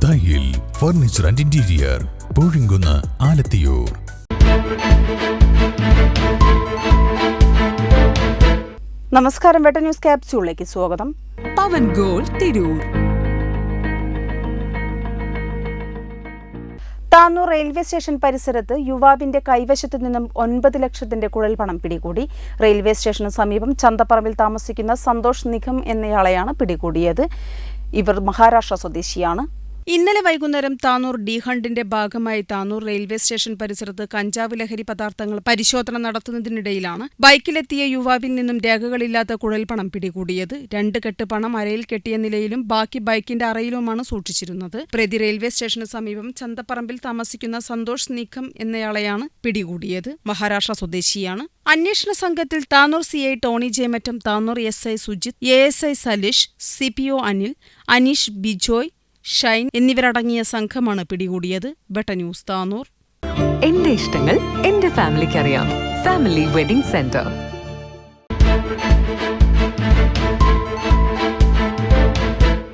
ദായിൽ furniture and interior, Poozhinkunnu, Alathiyur. നമസ്കാരം. വെട്ട news ക്യാപ്സ്യൂളിലേക്ക് സ്വാഗതം. Pavan gold Tirur. Tanur railway station പരിസരത്ത് യുവാവിന്റെ കൈവശത്തു നിന്നും 9 ലക്ഷത്തിന്റെ കുഴൽപ്പണം പിടികൂടി. റെയിൽവേ സ്റ്റേഷന് സമീപം ചന്തപ്പറമ്പിൽ താമസിക്കുന്ന സന്തോഷ് നിഗം എന്നയാളെയാണ് പിടികൂടിയത്. ഇവർ മഹാരാഷ്ട്ര സ്വദേശിയാണ്. ഇന്നലെ വൈകുന്നേരം താനൂർ ഡി ഹണ്ടിന്റെ ഭാഗമായി താനൂർ റെയിൽവേ സ്റ്റേഷൻ പരിസരത്ത് കഞ്ചാവ് ലഹരി പദാർത്ഥങ്ങൾ പരിശോധന നടത്തുന്നതിനിടയിലാണ് ബൈക്കിലെത്തിയ യുവാവിൽ നിന്നും രേഖകളില്ലാത്ത കുഴൽപ്പണം പിടികൂടിയത്. 2 കെട്ട് പണം അരയിൽ കെട്ടിയ നിലയിലും ബാക്കി ബൈക്കിന്റെ അറയിലുമാണ് സൂക്ഷിച്ചിരുന്നത്. പ്രതി റെയിൽവേ സ്റ്റേഷന് സമീപം ചന്തപ്പറമ്പിൽ താമസിക്കുന്ന സന്തോഷ് നിഗം എന്നയാളെയാണ് പിടികൂടിയത്. മഹാരാഷ്ട്ര സ്വദേശിയാണ്. അന്വേഷണ സംഘത്തിൽ Tanur CI Tony Jemattom, Tanur SI Sujith, ASI Saleesh, CPO Anil, Aneesh, Bijoy, Shine എന്നിവരടങ്ങിയ സംഘമാണ് പിടികൂടിയത്. വെട്ട ന്യൂസ് താനൂർ. എന്റെ ഇഷ്ടങ്ങൾ എന്റെ ഫാമിലിക്ക് അറിയാം. Family wedding centre.